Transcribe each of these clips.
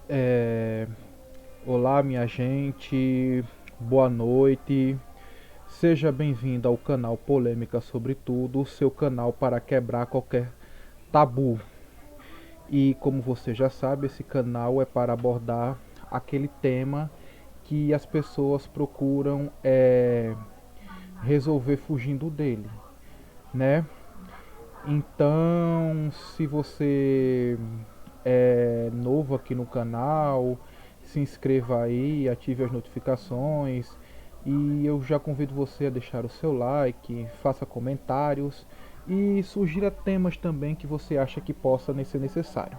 É, Olá, minha gente, boa noite. Seja bem-vindo ao canal Polêmica sobre Tudo, seu canal para quebrar qualquer tabu. E como você já sabe, esse canal é para abordar aquele tema que as pessoas procuram resolver fugindo dele, né? Então, se você é novo aqui no canal, se inscreva aí, ative as notificações e eu já convido você a deixar o seu like, faça comentários e sugira temas também que você acha que possa ser necessário.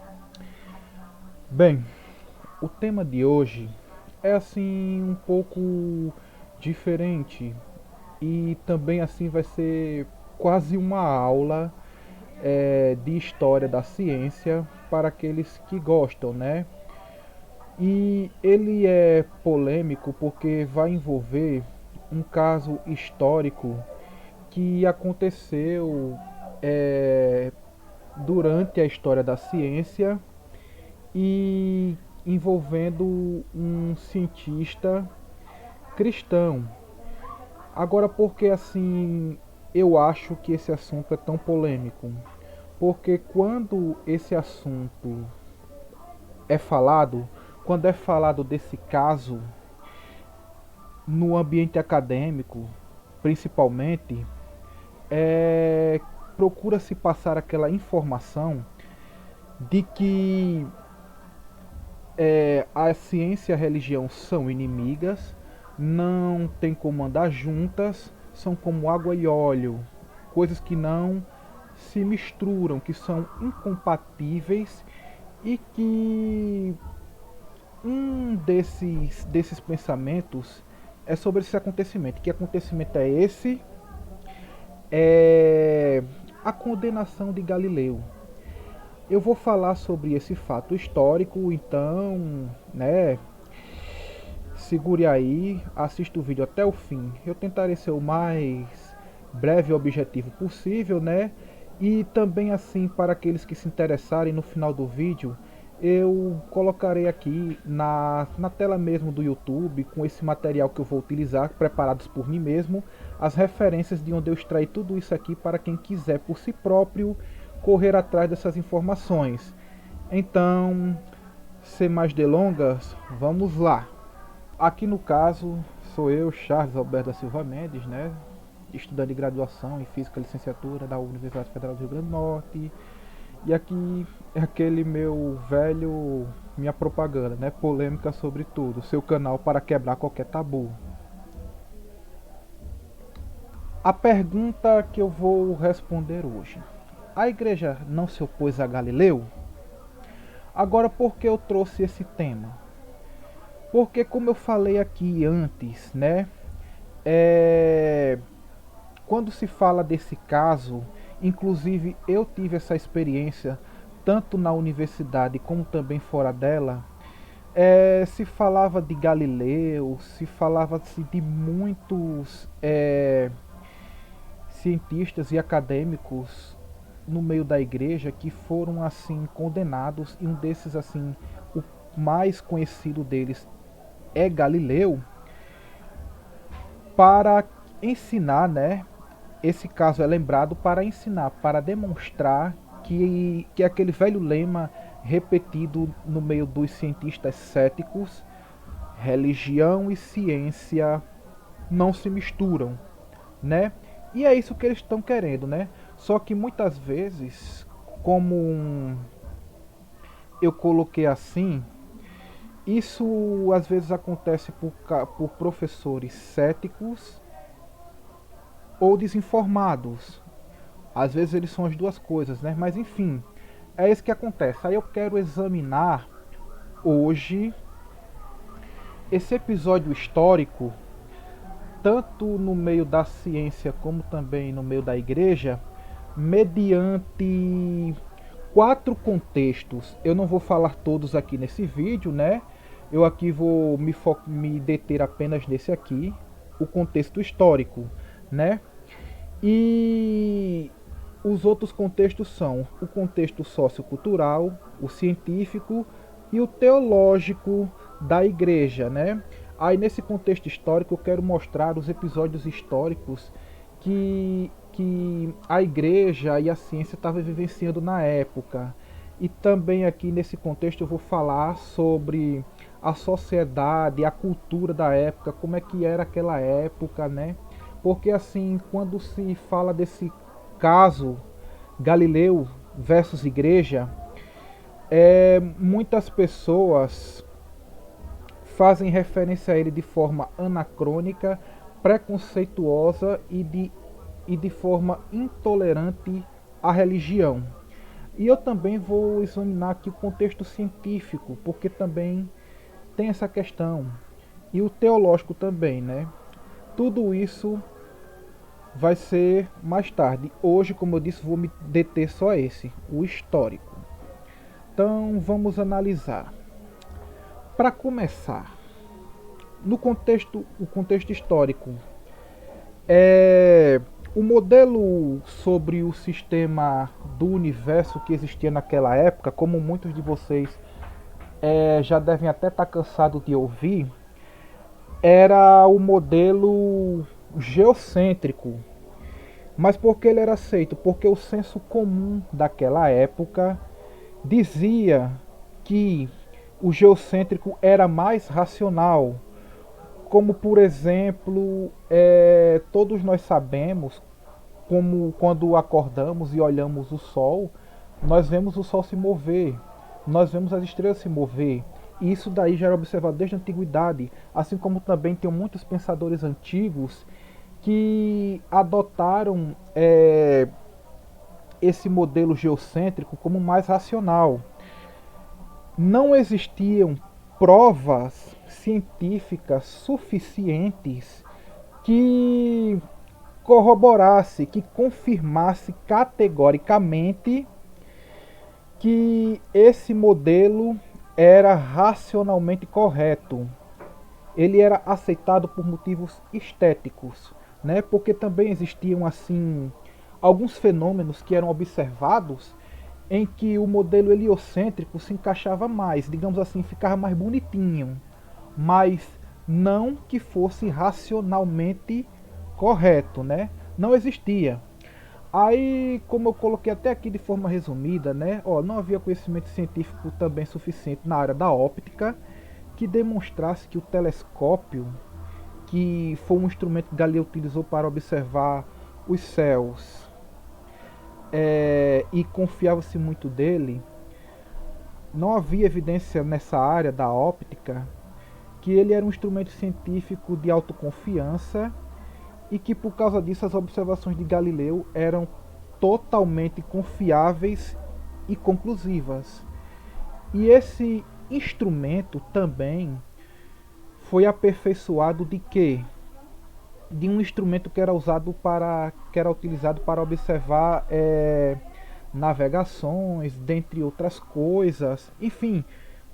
Bem, o tema de hoje é assim um pouco diferente e também assim vai ser quase uma aula de história da ciência para aqueles que gostam, né? E ele é polêmico porque vai envolver um caso histórico que aconteceu é, durante a história da ciência e envolvendo um cientista cristão. Agora, porque assim eu acho que esse assunto é tão polêmico? Porque quando esse assunto é falado, quando é falado desse caso no ambiente acadêmico, principalmente, é, procura-se passar aquela informação de que a ciência e a religião são inimigas, não tem como andar juntas, são como água e óleo, coisas que não se misturam, que são incompatíveis e que desses pensamentos é sobre esse acontecimento. Que acontecimento é esse? É a condenação de Galileu. Eu vou falar sobre esse fato histórico, então, né, segure aí, assista o vídeo até o fim. Eu tentarei ser o mais breve e objetivo possível, né? E também assim para aqueles que se interessarem no final do vídeo, eu colocarei aqui na tela mesmo do YouTube, com esse material que eu vou utilizar, preparados por mim mesmo, as referências de onde eu extraí tudo isso aqui para quem quiser por si próprio correr atrás dessas informações. Então, sem mais delongas, vamos lá. Aqui no caso, sou eu, Charles Alberto da Silva Mendes, né? Estudante de graduação em Física e Licenciatura da Universidade Federal do Rio Grande do Norte. E aqui é aquele meu velho, minha propaganda, né? Polêmica sobre tudo, seu canal para quebrar qualquer tabu. A pergunta que eu vou responder hoje: a igreja não se opôs a Galileu? Agora, por que eu trouxe esse tema? Porque, como eu falei aqui antes, né? É, Quando se fala desse caso, inclusive eu tive essa experiência tanto na universidade como também fora dela. Se falava de Galileu, se falava-se de muitos cientistas e acadêmicos no meio da igreja que foram assim condenados, e um desses assim, o mais conhecido deles é Galileu, para ensinar, né? Esse caso é lembrado para ensinar, para demonstrar que aquele velho lema repetido no meio dos cientistas céticos, religião e ciência não se misturam, né? E é isso que eles estão querendo, né? Só que muitas vezes, como eu coloquei assim, isso às vezes acontece por professores céticos ou desinformados. Às vezes eles são as duas coisas, né? Mas enfim, é isso que acontece. Aí eu quero examinar hoje esse episódio histórico, tanto no meio da ciência como também no meio da igreja, mediante quatro contextos. Eu não vou falar todos aqui nesse vídeo, né? Eu aqui vou me deter apenas nesse aqui, o contexto histórico, né? E os outros contextos são o contexto sociocultural, o científico e o teológico da igreja, né? Aí nesse contexto histórico eu quero mostrar os episódios históricos que a igreja e a ciência estavam vivenciando na época. E também aqui nesse contexto eu vou falar sobre a sociedade, a cultura da época, como é que era aquela época, né? Porque assim, quando se fala desse caso Galileu versus igreja, muitas pessoas fazem referência a ele de forma anacrônica, preconceituosa e de forma intolerante à religião. E eu também vou examinar aqui o contexto científico, porque também tem essa questão. E o teológico também, né? Tudo isso vai ser mais tarde. Hoje, como eu disse, vou me deter só a esse, o histórico. Então, vamos analisar. Para começar, o contexto histórico, o modelo sobre o sistema do universo que existia naquela época, como muitos de vocês já devem até estar cansados de ouvir, era o modelo geocêntrico. Mas por que ele era aceito? Porque o senso comum daquela época dizia que o geocêntrico era mais racional. Como, por exemplo, todos nós sabemos, como quando acordamos e olhamos o Sol, nós vemos o Sol se mover, nós vemos as estrelas se mover. E isso daí já era observado desde a antiguidade, assim como também tem muitos pensadores antigos que adotaram esse modelo geocêntrico como mais racional. Não existiam provas científicas suficientes que corroborasse, que confirmasse categoricamente que esse modelo era racionalmente correto. Ele era aceitado por motivos estéticos, né? Porque também existiam assim alguns fenômenos que eram observados em que o modelo heliocêntrico se encaixava mais, digamos assim, ficava mais bonitinho, mas não que fosse racionalmente correto, né? Não existia. Aí, como eu coloquei até aqui de forma resumida, né? Não havia conhecimento científico também suficiente na área da óptica que demonstrasse que o telescópio, que foi um instrumento que Galileu utilizou para observar os céus, e confiava-se muito dele, não havia evidência nessa área da óptica que ele era um instrumento científico de autoconfiança e que por causa disso as observações de Galileu eram totalmente confiáveis e conclusivas. E esse instrumento também foi aperfeiçoado de quê? De um instrumento que era utilizado para observar navegações, dentre outras coisas, enfim,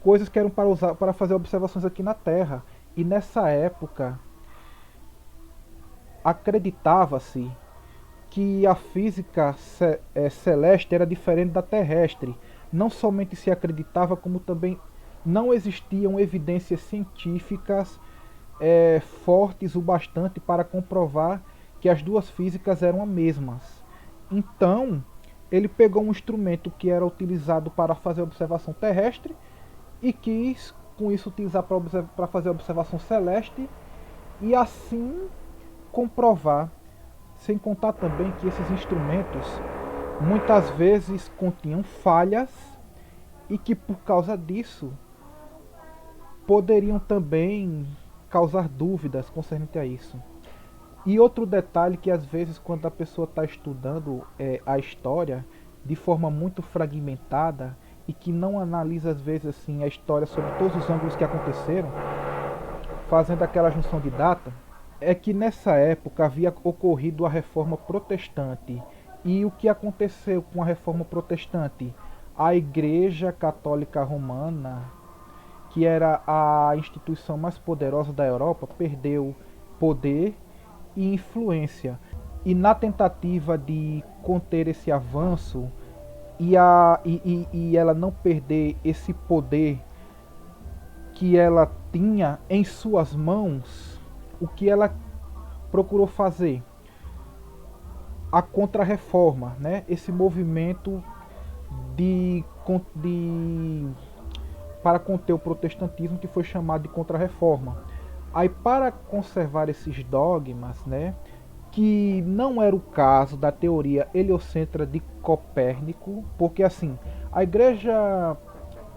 coisas que eram para fazer observações aqui na Terra. E nessa época acreditava-se que a física celeste era diferente da terrestre. Não somente se acreditava, como também não existiam evidências científicas fortes o bastante para comprovar que as duas físicas eram as mesmas. Então, ele pegou um instrumento que era utilizado para fazer observação terrestre e quis, com isso, utilizar para fazer observação celeste e assim comprovar, sem contar também que esses instrumentos muitas vezes continham falhas e que por causa disso poderiam também causar dúvidas concernente a isso. E outro detalhe que às vezes quando a pessoa está estudando a história de forma muito fragmentada e que não analisa às vezes assim a história sobre todos os ângulos que aconteceram, fazendo aquela junção de data, é que nessa época havia ocorrido a Reforma Protestante. E o que aconteceu com a Reforma Protestante? A Igreja Católica Romana, que era a instituição mais poderosa da Europa, perdeu poder e influência. E na tentativa de conter esse avanço e ela não perder esse poder que ela tinha em suas mãos, o que ela procurou fazer? A Contra-Reforma, né? Esse movimento de, de para conter o protestantismo, que foi chamado de Contra-Reforma. Aí, para conservar esses dogmas, né, que não era o caso da teoria heliocêntrica de Copérnico, porque assim, a igreja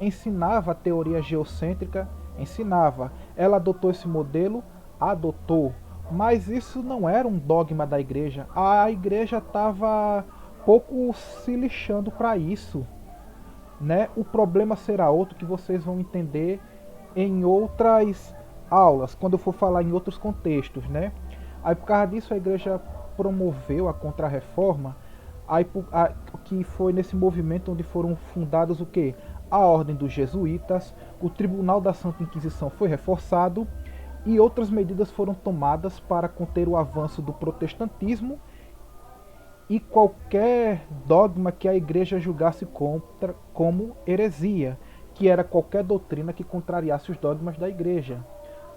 ensinava a teoria geocêntrica, ensinava, ela adotou esse modelo, adotou, mas isso não era um dogma da igreja. A igreja estava pouco se lixando para isso, né? O problema será outro que vocês vão entender em outras aulas, quando eu for falar em outros contextos, né? Aí por causa disso a igreja promoveu a Contra-Reforma, que foi nesse movimento onde foram fundados o quê? A Ordem dos Jesuítas, o Tribunal da Santa Inquisição foi reforçado e outras medidas foram tomadas para conter o avanço do protestantismo e qualquer dogma que a igreja julgasse como heresia, que era qualquer doutrina que contrariasse os dogmas da igreja,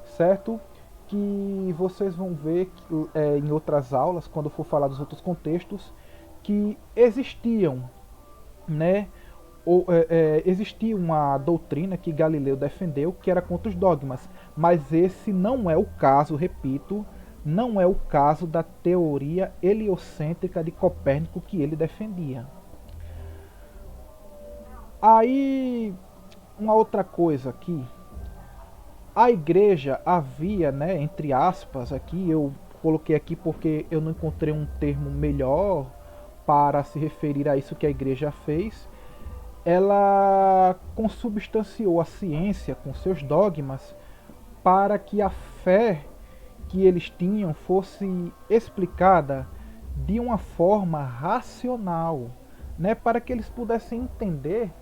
certo? Que vocês vão ver em outras aulas, quando eu for falar dos outros contextos, que existiam, né? Existia uma doutrina que Galileu defendeu que era contra os dogmas, mas esse não é o caso, repito, não é o caso da teoria heliocêntrica de Copérnico que ele defendia. Aí, uma outra coisa aqui, a igreja havia, né, entre aspas, aqui eu coloquei aqui porque eu não encontrei um termo melhor para se referir a isso que a igreja fez. Ela consubstanciou a ciência com seus dogmas para que a fé que eles tinham fosse explicada de uma forma racional, né, para que eles pudessem entender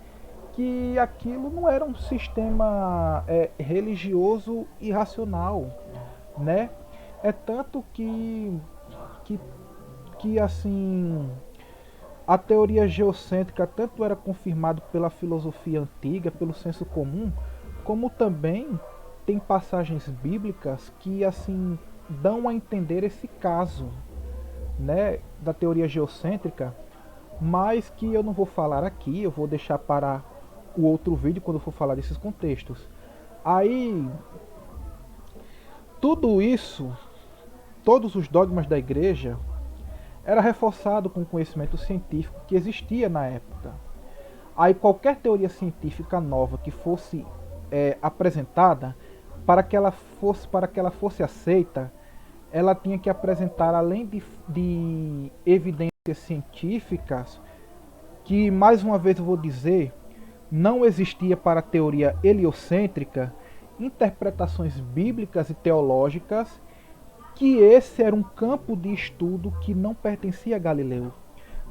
que aquilo não era um sistema religioso irracional, né? É tanto que, que assim a teoria geocêntrica tanto era confirmada pela filosofia antiga, pelo senso comum, como também tem passagens bíblicas que assim dão a entender esse caso, né, da teoria geocêntrica, mas que eu não vou falar aqui, eu vou deixar para o outro vídeo quando eu for falar desses contextos. Aí, tudo isso, todos os dogmas da igreja, era reforçado com o conhecimento científico que existia na época. Aí qualquer teoria científica nova que fosse apresentada, para que ela fosse aceita, ela tinha que apresentar, além de evidências científicas, que mais uma vez eu vou dizer, não existia para a teoria heliocêntrica interpretações bíblicas e teológicas, que esse era um campo de estudo que não pertencia a Galileu.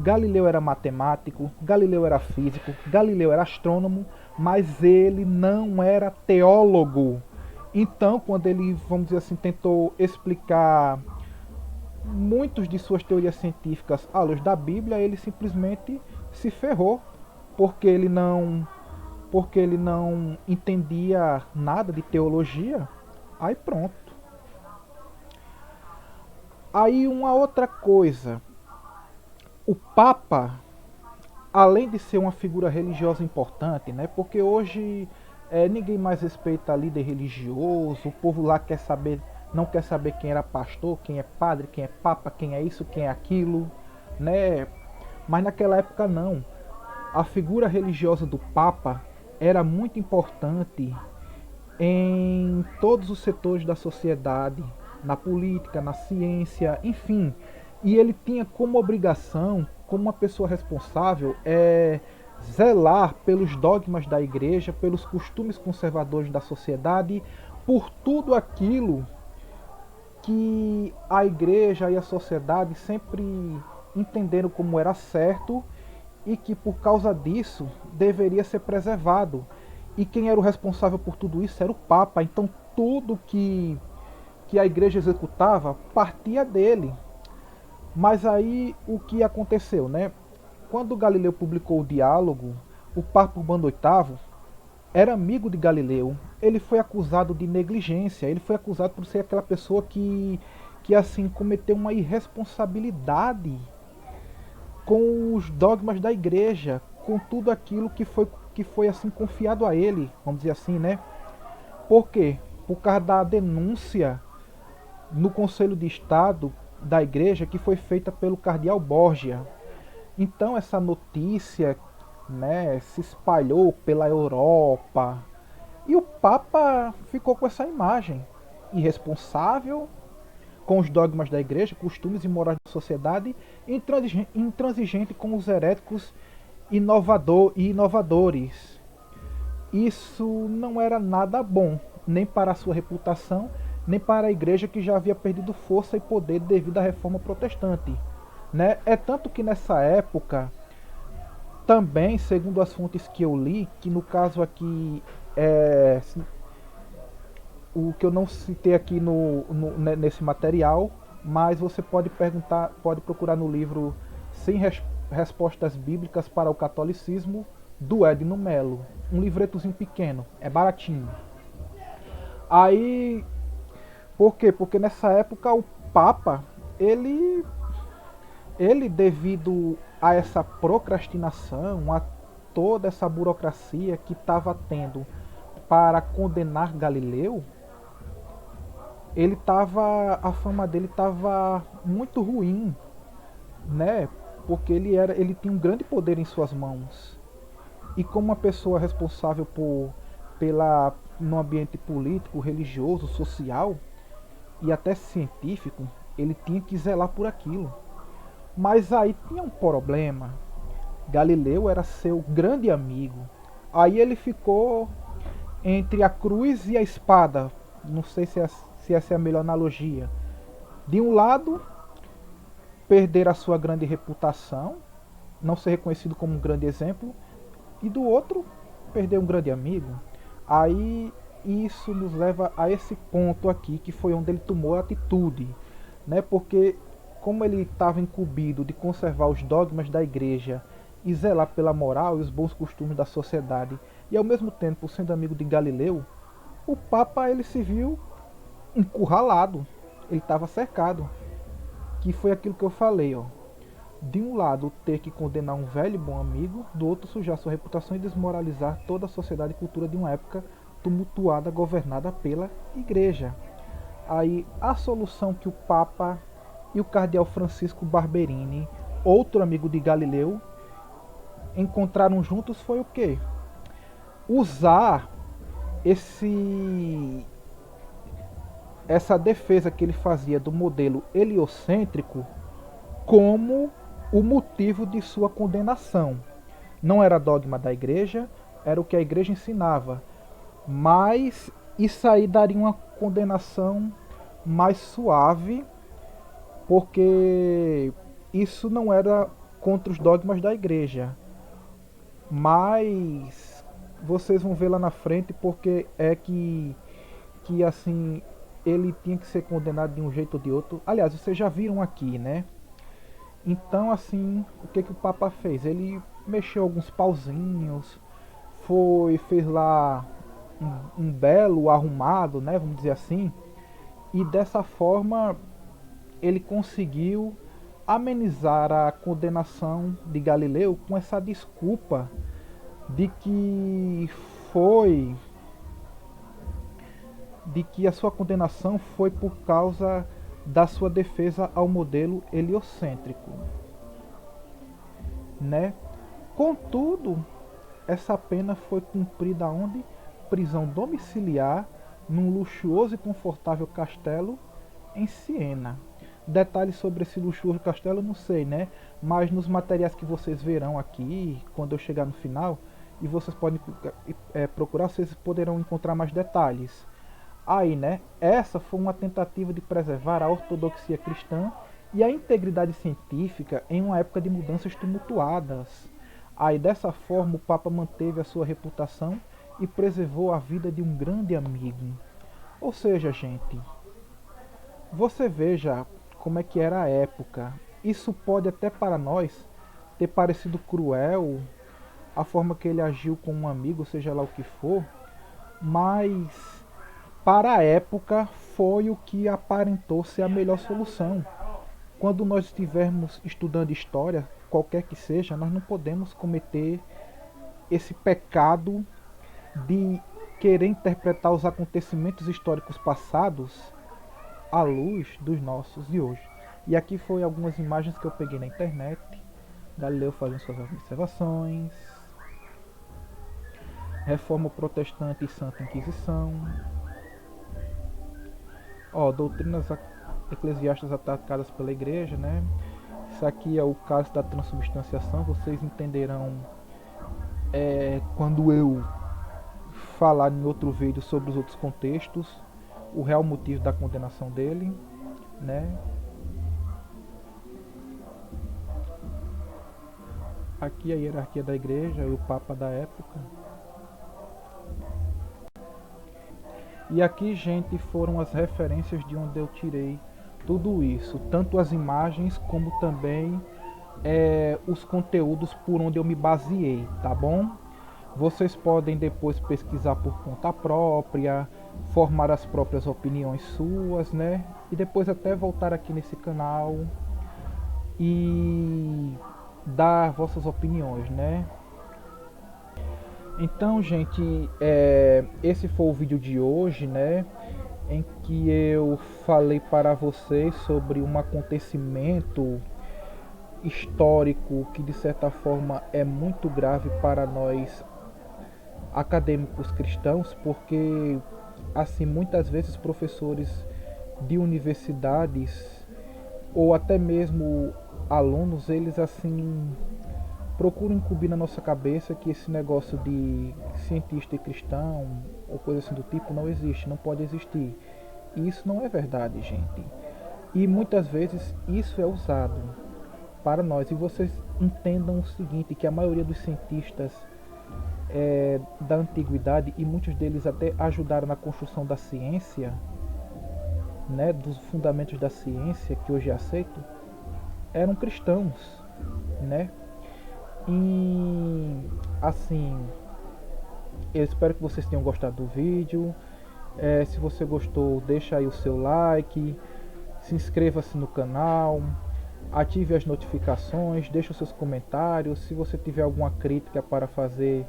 Galileu era matemático, Galileu era físico, Galileu era astrônomo, mas ele não era teólogo. Então, quando ele, vamos dizer assim, tentou explicar muitos de suas teorias científicas à luz da Bíblia, ele simplesmente se ferrou, porque ele não entendia nada de teologia. Aí pronto. Aí uma outra coisa, o Papa, além de ser uma figura religiosa importante, né? Porque hoje ninguém mais respeita líder religioso, o povo lá quer saber, não quer saber quem era pastor, quem é padre, quem é papa, quem é isso, quem é aquilo, né? Mas naquela época não. A figura religiosa do Papa era muito importante em todos os setores da sociedade, na política, na ciência, enfim. E ele tinha como obrigação, como uma pessoa responsável, zelar pelos dogmas da igreja, pelos costumes conservadores da sociedade, por tudo aquilo que a igreja e a sociedade sempre entenderam como era certo e que por causa disso deveria ser preservado. E quem era o responsável por tudo isso era o Papa. Então tudo que a igreja executava partia dele. Mas aí o que aconteceu, né? Quando Galileu publicou o Diálogo, o Papa Urbano VIII era amigo de Galileu. Ele foi acusado de negligência, ele foi acusado por ser aquela pessoa que assim cometeu uma irresponsabilidade com os dogmas da igreja, com tudo aquilo que foi assim confiado a ele, vamos dizer assim, né? Por quê? Por causa da denúncia no Conselho de Estado da igreja que foi feita pelo cardeal Borgia. Então essa notícia, né, se espalhou pela Europa e o Papa ficou com essa imagem irresponsável com os dogmas da igreja, costumes e morais da sociedade, e intransigente com os heréticos e inovadores. Isso não era nada bom, nem para a sua reputação, nem para a igreja que já havia perdido força e poder devido à reforma protestante. Né? É tanto que nessa época, também, segundo as fontes que eu li, que no caso aqui é o que eu não citei aqui nesse material, mas você pode perguntar, pode procurar no livro Sem Respostas Bíblicas para o Catolicismo, do Edno Melo. Um livretozinho pequeno, é baratinho. Aí, por quê? Porque nessa época o Papa, ele devido a essa procrastinação, a toda essa burocracia que estava tendo para condenar Galileu, a fama dele estava muito ruim, né? Porque ele tinha um grande poder em suas mãos. E como uma pessoa responsável no ambiente político, religioso, social e até científico, ele tinha que zelar por aquilo. Mas aí tinha um problema. Galileu era seu grande amigo. Aí ele ficou entre a cruz e a espada. Não sei se essa é a melhor analogia. De um lado, perder a sua grande reputação, não ser reconhecido como um grande exemplo, e do outro, perder um grande amigo. Aí isso nos leva a esse ponto aqui, que foi onde ele tomou a atitude, né? Porque como ele estava incumbido de conservar os dogmas da igreja e zelar pela moral e os bons costumes da sociedade, e ao mesmo tempo sendo amigo de Galileu, o Papa ele se viu encurralado, ele estava cercado, que foi aquilo que eu falei, ó. De um lado ter que condenar um velho e bom amigo, do outro sujar sua reputação e desmoralizar toda a sociedade e cultura de uma época tumultuada governada pela igreja. Aí a solução que o Papa e o cardeal Francisco Barberini, outro amigo de Galileu, encontraram juntos foi o quê? Usar essa defesa que ele fazia do modelo heliocêntrico como o motivo de sua condenação. Não era dogma da igreja, era o que a igreja ensinava, mas isso aí daria uma condenação mais suave, porque isso não era contra os dogmas da igreja. Mas vocês vão ver lá na frente porque é que assim ele tinha que ser condenado de um jeito ou de outro. Aliás, vocês já viram aqui, né? Então, assim, o que o Papa fez? Ele mexeu alguns pauzinhos, fez lá um belo arrumado, né? Vamos dizer assim. E dessa forma ele conseguiu amenizar a condenação de Galileu com essa desculpa de que foi de que a sua condenação foi por causa da sua defesa ao modelo heliocêntrico, né? Contudo, essa pena foi cumprida onde? Prisão domiciliar num luxuoso e confortável castelo em Siena. Detalhes sobre esse luxuoso castelo eu não sei, né? Mas nos materiais que vocês verão aqui, quando eu chegar no final, e vocês podem procurar, vocês poderão encontrar mais detalhes. Aí, né? Essa foi uma tentativa de preservar a ortodoxia cristã e a integridade científica em uma época de mudanças tumultuadas. Aí, dessa forma, o Papa manteve a sua reputação e preservou a vida de um grande amigo. Ou seja, gente, você veja como é que era a época. Isso pode até para nós ter parecido cruel, a forma que ele agiu com um amigo, seja lá o que for, mas para a época foi o que aparentou ser a melhor solução. Quando nós estivermos estudando história, qualquer que seja, nós não podemos cometer esse pecado de querer interpretar os acontecimentos históricos passados à luz dos nossos de hoje. E aqui foi algumas imagens que eu peguei na internet. Galileu fazendo suas observações. Reforma Protestante e Santa Inquisição. Doutrinas eclesiásticas atacadas pela igreja, né? Isso aqui é o caso da transubstanciação. Vocês entenderão quando eu falar em outro vídeo sobre os outros contextos, o real motivo da condenação dele, né? Aqui a hierarquia da igreja e o Papa da época. E aqui, gente, foram as referências de onde eu tirei tudo isso, tanto as imagens como também os conteúdos por onde eu me baseei, tá bom? Vocês podem depois pesquisar por conta própria, formar as próprias opiniões suas, né? E depois até voltar aqui nesse canal e dar vossas opiniões, né? Então, gente, esse foi o vídeo de hoje, né? Em que eu falei para vocês sobre um acontecimento histórico que de certa forma é muito grave para nós acadêmicos cristãos, porque assim muitas vezes professores de universidades ou até mesmo alunos, eles assim procuram incumbir na nossa cabeça que esse negócio de cientista e cristão ou coisa assim do tipo não existe, não pode existir. E isso não é verdade, gente. E muitas vezes isso é usado para nós. E vocês entendam o seguinte, que a maioria dos cientistas da antiguidade, e muitos deles até ajudaram na construção da ciência, né, dos fundamentos da ciência que hoje é aceito, eram cristãos, né? E assim, eu espero que vocês tenham gostado do vídeo. Se você gostou, deixa aí o seu like, se inscreva-se no canal, ative as notificações, deixe os seus comentários. Se você tiver alguma crítica para fazer,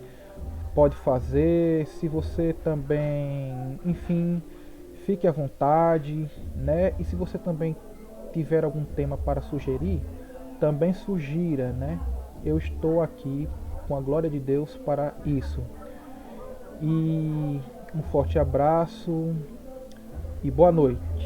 pode fazer. Se você também, enfim, fique à vontade, né? E se você também tiver algum tema para sugerir, também sugira, né? Eu estou aqui, com a glória de Deus, para isso. E um forte abraço e boa noite.